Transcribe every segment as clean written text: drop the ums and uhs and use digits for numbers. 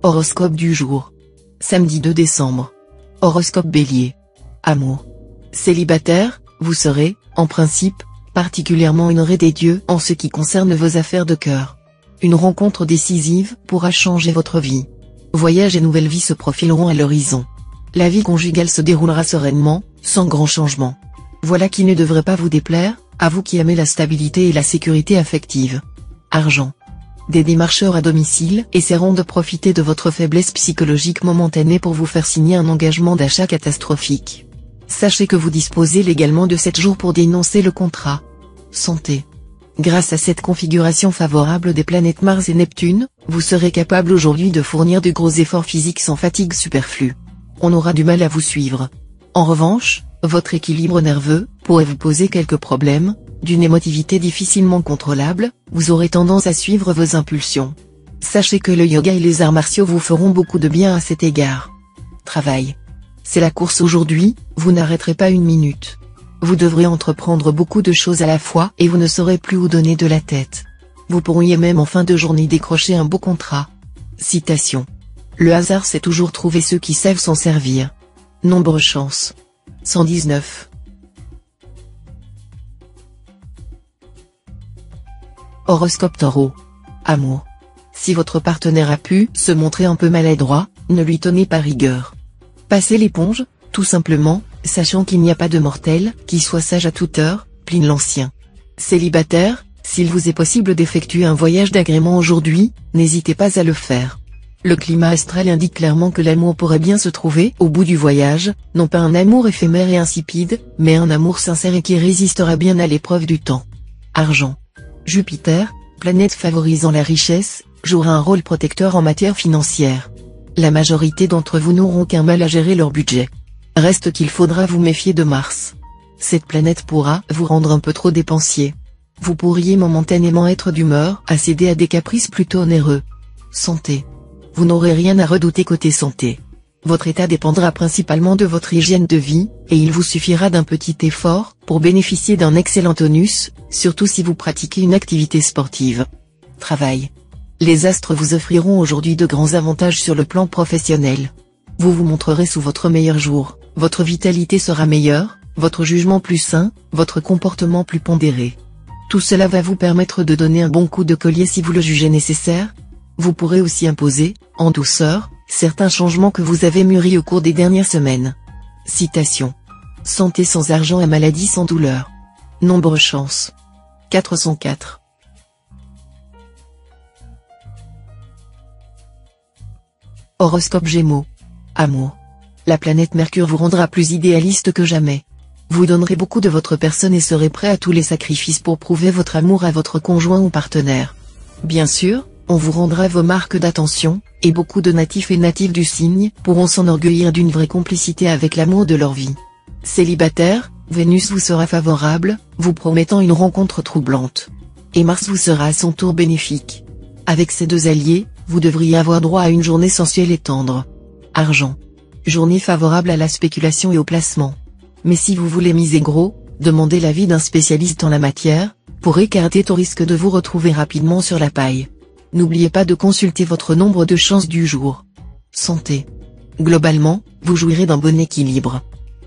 Horoscope du jour. Samedi 2 décembre. Horoscope Bélier. Amour. Célibataire, vous serez, en principe, particulièrement honoré des dieux en ce qui concerne vos affaires de cœur. Une rencontre décisive pourra changer votre vie. Voyages et nouvelles vies se profileront à l'horizon. La vie conjugale se déroulera sereinement, sans grand changement. Voilà qui ne devrait pas vous déplaire, à vous qui aimez la stabilité et la sécurité affective. Argent. Des démarcheurs à domicile essaieront de profiter de votre faiblesse psychologique momentanée pour vous faire signer un engagement d'achat catastrophique. Sachez que vous disposez légalement de 7 jours pour dénoncer le contrat. Santé. Grâce à cette configuration favorable des planètes Mars et Neptune, vous serez capable aujourd'hui de fournir de gros efforts physiques sans fatigue superflue. On aura du mal à vous suivre. En revanche, votre équilibre nerveux pourrait vous poser quelques problèmes. D'une émotivité difficilement contrôlable, vous aurez tendance à suivre vos impulsions. Sachez que le yoga et les arts martiaux vous feront beaucoup de bien à cet égard. Travail. C'est la course aujourd'hui, vous n'arrêterez pas une minute. Vous devrez entreprendre beaucoup de choses à la fois et vous ne saurez plus où donner de la tête. Vous pourriez même en fin de journée décrocher un beau contrat. Citation. Le hasard sait toujours trouver ceux qui savent s'en servir. Nombre chance. 119. Horoscope Taureau. Amour. Si votre partenaire a pu se montrer un peu maladroit, ne lui tenez pas rigueur. Passez l'éponge, tout simplement, sachant qu'il n'y a pas de mortel qui soit sage à toute heure, Pline l'Ancien. Célibataire, s'il vous est possible d'effectuer un voyage d'agrément aujourd'hui, n'hésitez pas à le faire. Le climat astral indique clairement que l'amour pourrait bien se trouver au bout du voyage, non pas un amour éphémère et insipide, mais un amour sincère et qui résistera bien à l'épreuve du temps. Argent. Jupiter, planète favorisant la richesse, jouera un rôle protecteur en matière financière. La majorité d'entre vous n'auront qu'un mal à gérer leur budget. Reste qu'il faudra vous méfier de Mars. Cette planète pourra vous rendre un peu trop dépensier. Vous pourriez momentanément être d'humeur à céder à des caprices plutôt onéreux. Santé. Vous n'aurez rien à redouter côté santé. Votre état dépendra principalement de votre hygiène de vie, et il vous suffira d'un petit effort pour bénéficier d'un excellent tonus, surtout si vous pratiquez une activité sportive. Travail. Les astres vous offriront aujourd'hui de grands avantages sur le plan professionnel. Vous vous montrerez sous votre meilleur jour, votre vitalité sera meilleure, votre jugement plus sain, votre comportement plus pondéré. Tout cela va vous permettre de donner un bon coup de collier si vous le jugez nécessaire. Vous pourrez aussi imposer, en douceur, certains changements que vous avez mûris au cours des dernières semaines. Citation. Santé sans argent et maladie sans douleur. Nombre chance. 404. Horoscope Gémeaux. Amour. La planète Mercure vous rendra plus idéaliste que jamais. Vous donnerez beaucoup de votre personne et serez prêt à tous les sacrifices pour prouver votre amour à votre conjoint ou partenaire. Bien sûr, on vous rendra vos marques d'attention, et beaucoup de natifs et natives du signe pourront s'enorgueillir d'une vraie complicité avec l'amour de leur vie. Célibataire, Vénus vous sera favorable, vous promettant une rencontre troublante. Et Mars vous sera à son tour bénéfique. Avec ces deux alliés, vous devriez avoir droit à une journée sensuelle et tendre. Argent. Journée favorable à la spéculation et au placement. Mais si vous voulez miser gros, demandez l'avis d'un spécialiste en la matière, pour écarter tout risque de vous retrouver rapidement sur la paille. N'oubliez pas de consulter votre nombre de chances du jour. Santé. Globalement, vous jouirez d'un bon équilibre.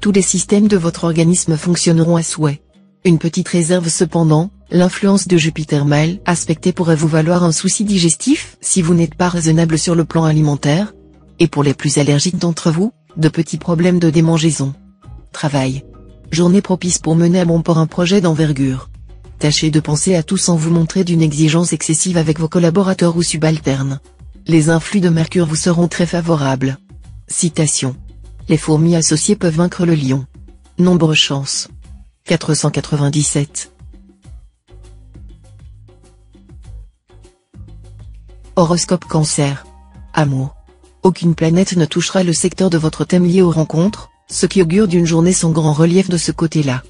Tous les systèmes de votre organisme fonctionneront à souhait. Une petite réserve cependant, l'influence de Jupiter mal aspecté pourrait vous valoir un souci digestif si vous n'êtes pas raisonnable sur le plan alimentaire. Et pour les plus allergiques d'entre vous, de petits problèmes de démangeaison. Travail. Journée propice pour mener à bon port un projet d'envergure. Tâchez de penser à tout sans vous montrer d'une exigence excessive avec vos collaborateurs ou subalternes. Les influx de Mercure vous seront très favorables. Citation. Les fourmis associées peuvent vaincre le lion. Nombre chance. 497. Horoscope Cancer. Amour. Aucune planète ne touchera le secteur de votre thème lié aux rencontres, ce qui augure d'une journée sans grand relief de ce côté-là.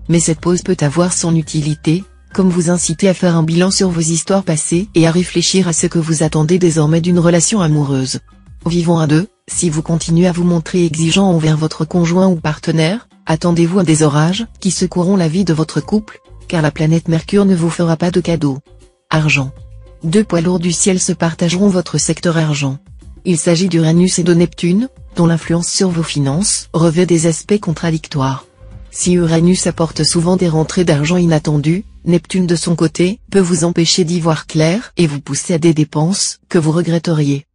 Mais cette pause peut avoir son utilité, comme vous inciter à faire un bilan sur vos histoires passées et à réfléchir à ce que vous attendez désormais d'une relation amoureuse. Vivons à deux, si vous continuez à vous montrer exigeant envers votre conjoint ou partenaire, attendez-vous à des orages qui secoueront la vie de votre couple, car la planète Mercure ne vous fera pas de cadeaux. Argent. Deux poids lourds du ciel se partageront votre secteur argent. Il s'agit d'Uranus et de Neptune, dont l'influence sur vos finances revêt des aspects contradictoires. Si Uranus apporte souvent des rentrées d'argent inattendues, Neptune de son côté peut vous empêcher d'y voir clair et vous pousser à des dépenses que vous regretteriez.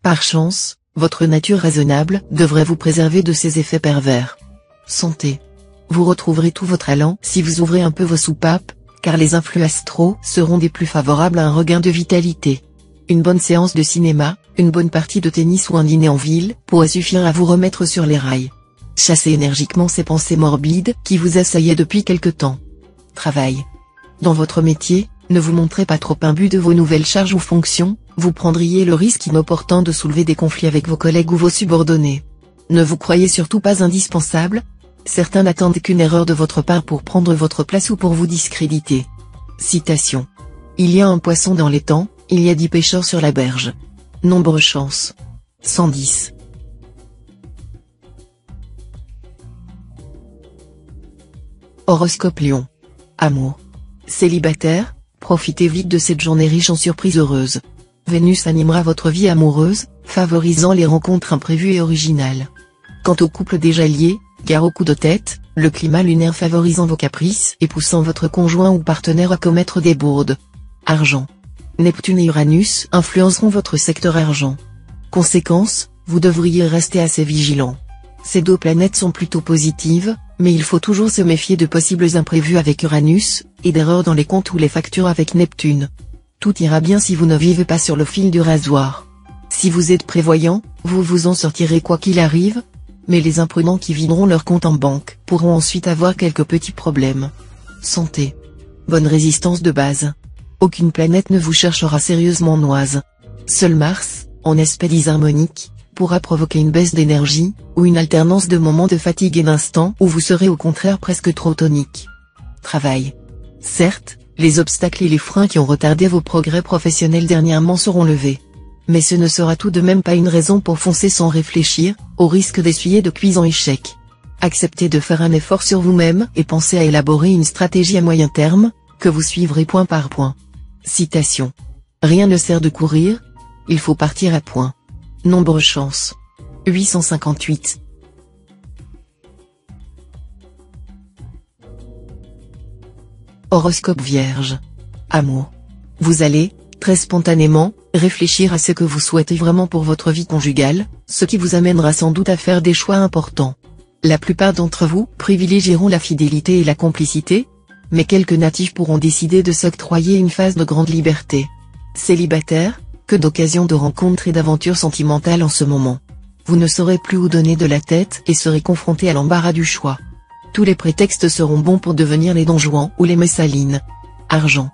Par chance, votre nature raisonnable devrait vous préserver de ces effets pervers. Santé. Vous retrouverez tout votre allant si vous ouvrez un peu vos soupapes, car les influx astraux seront des plus favorables à un regain de vitalité. Une bonne séance de cinéma, une bonne partie de tennis ou un dîner en ville pourrait suffire à vous remettre sur les rails. Chassez énergiquement ces pensées morbides qui vous assaillaient depuis quelque temps. Travail. Dans votre métier, ne vous montrez pas trop imbu de vos nouvelles charges ou fonctions, vous prendriez le risque inopportun de soulever des conflits avec vos collègues ou vos subordonnés. Ne vous croyez surtout pas indispensable. Certains n'attendent qu'une erreur de votre part pour prendre votre place ou pour vous discréditer. Citation. Il y a un poisson dans l'étang, il y a 10 pêcheurs sur la berge. Nombre chance. 110. Horoscope Lion. Amour. Célibataire, profitez vite de cette journée riche en surprises heureuses. Vénus animera votre vie amoureuse, favorisant les rencontres imprévues et originales. Quant au couple déjà lié, gare au coup de tête, le climat lunaire favorisant vos caprices et poussant votre conjoint ou partenaire à commettre des bourdes. Argent. Neptune et Uranus influenceront votre secteur argent. Conséquence, vous devriez rester assez vigilant. Ces deux planètes sont plutôt positives, mais il faut toujours se méfier de possibles imprévus avec Uranus, et d'erreurs dans les comptes ou les factures avec Neptune. Tout ira bien si vous ne vivez pas sur le fil du rasoir. Si vous êtes prévoyant, vous vous en sortirez quoi qu'il arrive, mais les imprudents qui videront leur compte en banque pourront ensuite avoir quelques petits problèmes. Santé. Bonne résistance de base. Aucune planète ne vous cherchera sérieusement noise. Seul Mars, en aspect disharmonique, pourra provoquer une baisse d'énergie, ou une alternance de moments de fatigue et d'instants où vous serez au contraire presque trop tonique. Travail. Certes, les obstacles et les freins qui ont retardé vos progrès professionnels dernièrement seront levés. Mais ce ne sera tout de même pas une raison pour foncer sans réfléchir, au risque d'essuyer de cuisants échecs. Acceptez de faire un effort sur vous-même et pensez à élaborer une stratégie à moyen terme, que vous suivrez point par point. Citation. Rien ne sert de courir, il faut partir à point. Nombre chance. 858. Horoscope Vierge. Amour. Vous allez, très spontanément, réfléchir à ce que vous souhaitez vraiment pour votre vie conjugale, ce qui vous amènera sans doute à faire des choix importants. La plupart d'entre vous privilégieront la fidélité et la complicité, mais quelques natifs pourront décider de s'octroyer une phase de grande liberté. Célibataire, que d'occasions de rencontres et d'aventures sentimentales en ce moment. Vous ne saurez plus où donner de la tête et serez confronté à l'embarras du choix. Tous les prétextes seront bons pour devenir les Don Juan ou les Messalines. Argent.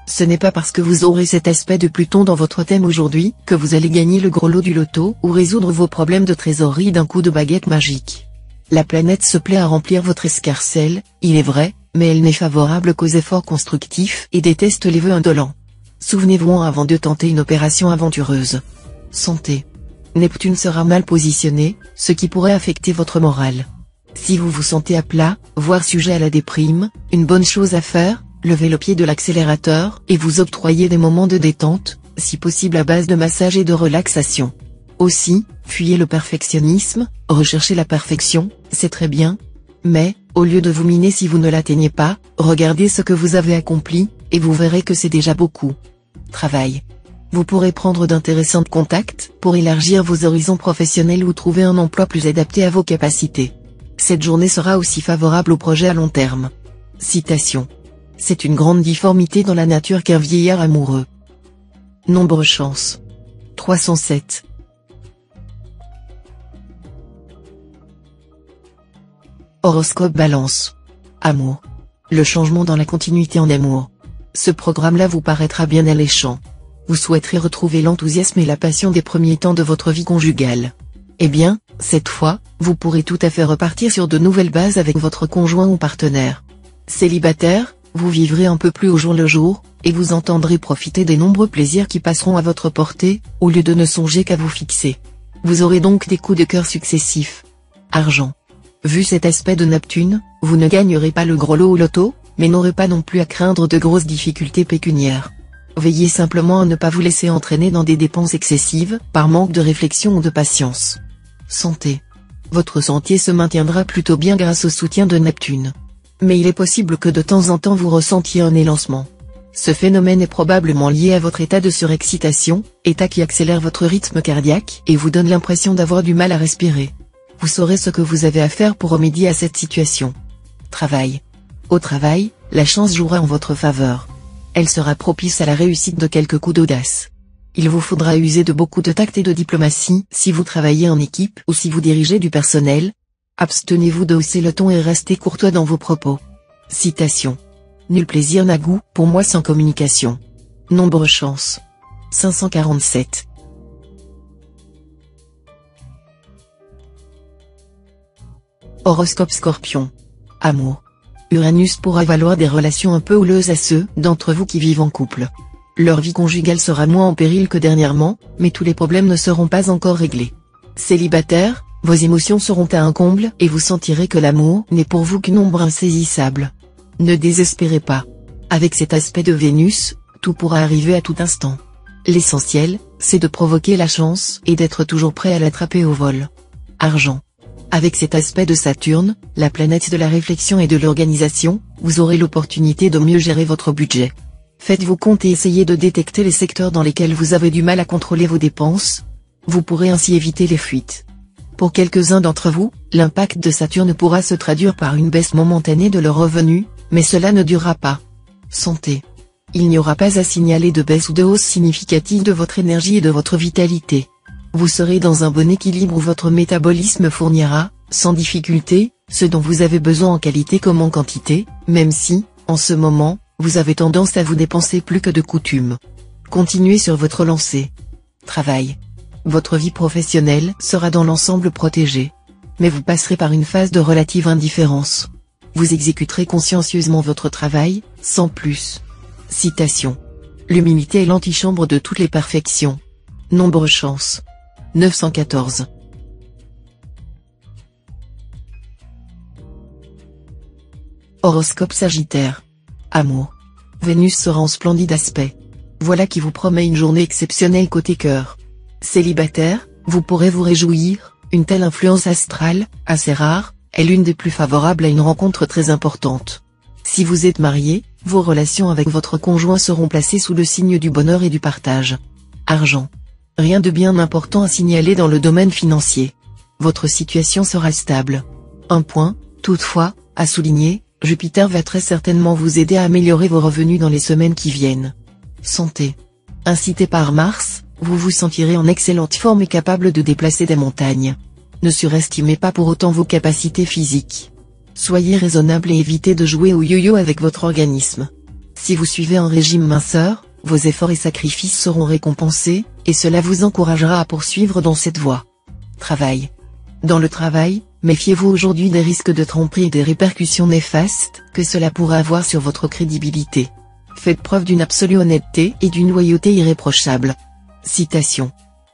Ce n'est pas parce que vous aurez cet aspect de Pluton dans votre thème aujourd'hui que vous allez gagner le gros lot du loto ou résoudre vos problèmes de trésorerie d'un coup de baguette magique. La planète se plaît à remplir votre escarcelle, il est vrai, mais elle n'est favorable qu'aux efforts constructifs et déteste les vœux indolents. Souvenez-vous avant de tenter une opération aventureuse. Santé. Neptune sera mal positionné, ce qui pourrait affecter votre morale. Si vous vous sentez à plat, voire sujet à la déprime, une bonne chose à faire, levez le pied de l'accélérateur et vous octroyez des moments de détente, si possible à base de massage et de relaxation. Aussi, fuyez le perfectionnisme, recherchez la perfection, c'est très bien. Mais, au lieu de vous miner si vous ne l'atteignez pas, regardez ce que vous avez accompli, et vous verrez que c'est déjà beaucoup. Travail. Vous pourrez prendre d'intéressants contacts pour élargir vos horizons professionnels ou trouver un emploi plus adapté à vos capacités. Cette journée sera aussi favorable aux projets à long terme. Citation. C'est une grande difformité dans la nature qu'un vieillard amoureux. Nombre chance. 307. Horoscope Balance. Amour. Le changement dans la continuité en amour. Ce programme-là vous paraîtra bien alléchant. Vous souhaiterez retrouver l'enthousiasme et la passion des premiers temps de votre vie conjugale. Eh bien, cette fois, vous pourrez tout à fait repartir sur de nouvelles bases avec votre conjoint ou partenaire. Célibataire, vous vivrez un peu plus au jour le jour, et vous entendrez profiter des nombreux plaisirs qui passeront à votre portée, au lieu de ne songer qu'à vous fixer. Vous aurez donc des coups de cœur successifs. Argent. Vu cet aspect de Neptune, vous ne gagnerez pas le gros lot au loto, mais n'aurez pas non plus à craindre de grosses difficultés pécuniaires. Veillez simplement à ne pas vous laisser entraîner dans des dépenses excessives, par manque de réflexion ou de patience. Santé. Votre santé se maintiendra plutôt bien grâce au soutien de Neptune. Mais il est possible que de temps en temps vous ressentiez un élancement. Ce phénomène est probablement lié à votre état de surexcitation, état qui accélère votre rythme cardiaque et vous donne l'impression d'avoir du mal à respirer. Vous saurez ce que vous avez à faire pour remédier à cette situation. Travail. Au travail, la chance jouera en votre faveur. Elle sera propice à la réussite de quelques coups d'audace. Il vous faudra user de beaucoup de tact et de diplomatie si vous travaillez en équipe ou si vous dirigez du personnel. Abstenez-vous de hausser le ton et restez courtois dans vos propos. Citation. Nul plaisir n'a goût pour moi sans communication. Nombre chance. 547. Horoscope Scorpion. Amour. Uranus pourra valoir des relations un peu houleuses à ceux d'entre vous qui vivent en couple. Leur vie conjugale sera moins en péril que dernièrement, mais tous les problèmes ne seront pas encore réglés. Célibataire, vos émotions seront à un comble et vous sentirez que l'amour n'est pour vous qu'une ombre insaisissable. Ne désespérez pas. Avec cet aspect de Vénus, tout pourra arriver à tout instant. L'essentiel, c'est de provoquer la chance et d'être toujours prêt à l'attraper au vol. Argent. Avec cet aspect de Saturne, la planète de la réflexion et de l'organisation, vous aurez l'opportunité de mieux gérer votre budget. Faites vos comptes et essayez de détecter les secteurs dans lesquels vous avez du mal à contrôler vos dépenses. Vous pourrez ainsi éviter les fuites. Pour quelques-uns d'entre vous, l'impact de Saturne pourra se traduire par une baisse momentanée de leurs revenus, mais cela ne durera pas. Santé. Il n'y aura pas à signaler de baisse ou de hausse significative de votre énergie et de votre vitalité. Vous serez dans un bon équilibre où votre métabolisme fournira, sans difficulté, ce dont vous avez besoin en qualité comme en quantité, même si, en ce moment, vous avez tendance à vous dépenser plus que de coutume. Continuez sur votre lancée. Travail. Votre vie professionnelle sera dans l'ensemble protégée. Mais vous passerez par une phase de relative indifférence. Vous exécuterez consciencieusement votre travail, sans plus. Citation. L'humilité est l'antichambre de toutes les perfections. Nombre chance. 914. Horoscope Sagittaire. Amour. Vénus sera en splendide aspect. Voilà qui vous promet une journée exceptionnelle côté cœur. Célibataire, vous pourrez vous réjouir, une telle influence astrale, assez rare, est l'une des plus favorables à une rencontre très importante. Si vous êtes marié, vos relations avec votre conjoint seront placées sous le signe du bonheur et du partage. Argent. Rien de bien important à signaler dans le domaine financier. Votre situation sera stable. Un point, toutefois, à souligner, Jupiter va très certainement vous aider à améliorer vos revenus dans les semaines qui viennent. Santé. Incité par Mars, vous vous sentirez en excellente forme et capable de déplacer des montagnes. Ne surestimez pas pour autant vos capacités physiques. Soyez raisonnable et évitez de jouer au yo-yo avec votre organisme. Si vous suivez un régime minceur, vos efforts et sacrifices seront récompensés, et cela vous encouragera à poursuivre dans cette voie. Travail. Dans le travail, méfiez-vous aujourd'hui des risques de tromperie et des répercussions néfastes que cela pourra avoir sur votre crédibilité. Faites preuve d'une absolue honnêteté et d'une loyauté irréprochable. Citation.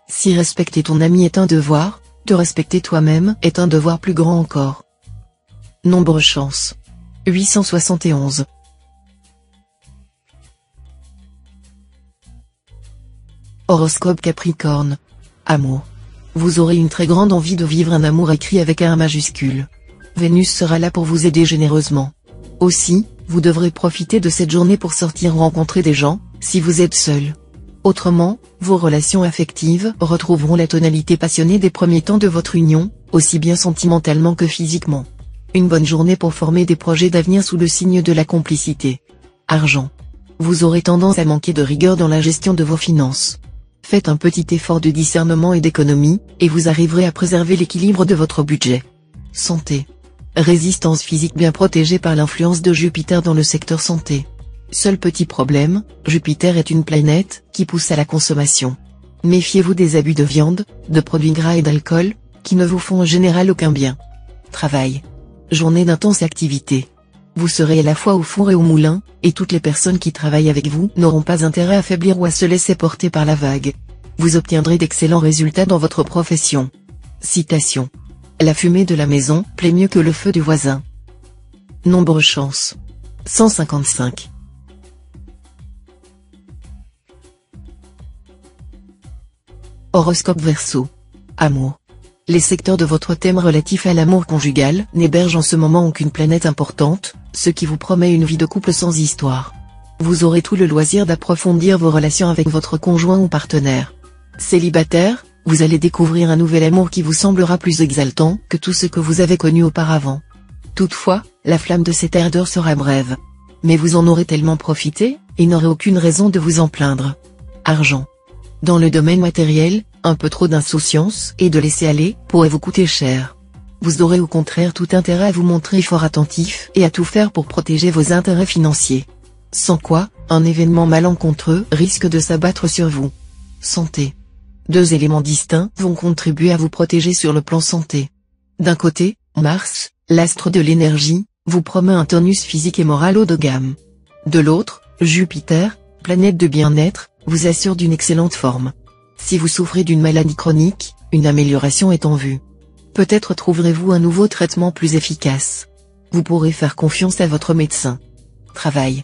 Si respecter ton ami est un devoir, te respecter toi-même est un devoir plus grand encore. Nombre chance. 871. Horoscope Capricorne. Amour. Vous aurez une très grande envie de vivre un amour écrit avec un A majuscule. Vénus sera là pour vous aider généreusement. Aussi, vous devrez profiter de cette journée pour sortir rencontrer des gens, si vous êtes seul. Autrement, vos relations affectives retrouveront la tonalité passionnée des premiers temps de votre union, aussi bien sentimentalement que physiquement. Une bonne journée pour former des projets d'avenir sous le signe de la complicité. Argent. Vous aurez tendance à manquer de rigueur dans la gestion de vos finances. Faites un petit effort de discernement et d'économie, et vous arriverez à préserver l'équilibre de votre budget. Santé. Résistance physique bien protégée par l'influence de Jupiter dans le secteur santé. Seul petit problème, Jupiter est une planète qui pousse à la consommation. Méfiez-vous des abus de viande, de produits gras et d'alcool, qui ne vous font en général aucun bien. Travail. Journée d'intense activité. Vous serez à la fois au four et au moulin, et toutes les personnes qui travaillent avec vous n'auront pas intérêt à faiblir ou à se laisser porter par la vague. Vous obtiendrez d'excellents résultats dans votre profession. Citation. La fumée de la maison plaît mieux que le feu du voisin. Nombre chance. 155. Horoscope Verseau. Amour. Les secteurs de votre thème relatif à l'amour conjugal n'hébergent en ce moment aucune planète importante, ce qui vous promet une vie de couple sans histoire. Vous aurez tout le loisir d'approfondir vos relations avec votre conjoint ou partenaire. Célibataire, vous allez découvrir un nouvel amour qui vous semblera plus exaltant que tout ce que vous avez connu auparavant. Toutefois, la flamme de cette ardeur sera brève. Mais vous en aurez tellement profité, et n'aurez aucune raison de vous en plaindre. Argent. Dans le domaine matériel, un peu trop d'insouciance et de laisser-aller pourrait vous coûter cher. Vous aurez au contraire tout intérêt à vous montrer fort attentif et à tout faire pour protéger vos intérêts financiers. Sans quoi, un événement malencontreux risque de s'abattre sur vous. Santé. Deux éléments distincts vont contribuer à vous protéger sur le plan santé. D'un côté, Mars, l'astre de l'énergie, vous promet un tonus physique et moral haut de gamme. De l'autre, Jupiter, planète de bien-être, vous assure d'une excellente forme. Si vous souffrez d'une maladie chronique, une amélioration est en vue. Peut-être trouverez-vous un nouveau traitement plus efficace. Vous pourrez faire confiance à votre médecin. Travail.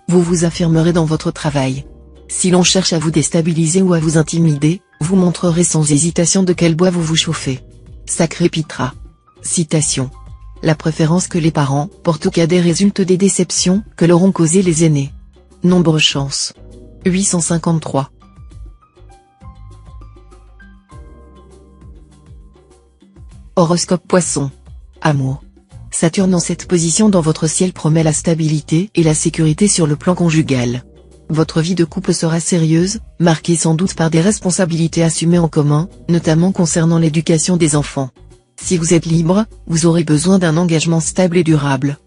Vous vous affirmerez dans votre travail. Si l'on cherche à vous déstabiliser ou à vous intimider, vous montrerez sans hésitation de quel bois vous vous chauffez. Ça crépitera. Citation. La préférence que les parents portent aux cadets résulte des déceptions que leur ont causées les aînés. Nombre chance. 853. Horoscope Poisson. Amour. Saturne en cette position dans votre ciel promet la stabilité et la sécurité sur le plan conjugal. Votre vie de couple sera sérieuse, marquée sans doute par des responsabilités assumées en commun, notamment concernant l'éducation des enfants. Si vous êtes libre, vous aurez besoin d'un engagement stable et durable.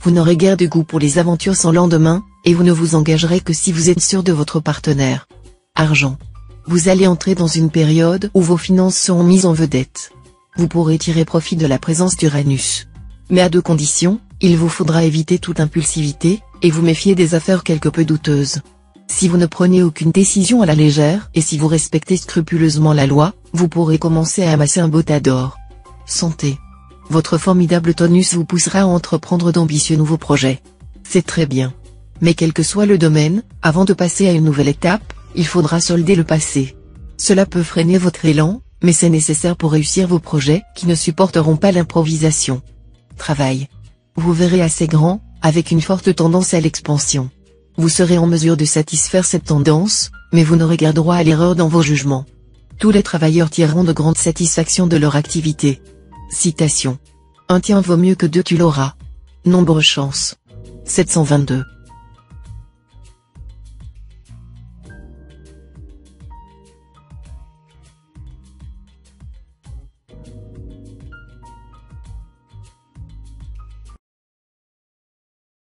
Vous n'aurez guère de goût pour les aventures sans lendemain, et vous ne vous engagerez que si vous êtes sûr de votre partenaire. Argent. Vous allez entrer dans une période où vos finances seront mises en vedette. Vous pourrez tirer profit de la présence d'Uranus. Mais à deux conditions, il vous faudra éviter toute impulsivité, et vous méfier des affaires quelque peu douteuses. Si vous ne prenez aucune décision à la légère et si vous respectez scrupuleusement la loi, vous pourrez commencer à amasser un beau tas d'or. Santé. Votre formidable tonus vous poussera à entreprendre d'ambitieux nouveaux projets. C'est très bien. Mais quel que soit le domaine, avant de passer à une nouvelle étape, il faudra solder le passé. Cela peut freiner votre élan, mais c'est nécessaire pour réussir vos projets qui ne supporteront pas l'improvisation. Travail. Vous verrez assez grand, avec une forte tendance à l'expansion. Vous serez en mesure de satisfaire cette tendance, mais vous n'aurez guère droit à l'erreur dans vos jugements. Tous les travailleurs tireront de grandes satisfactions de leur activité. Citation. Un tien vaut mieux que deux tu l'auras. Nombre chance. 722.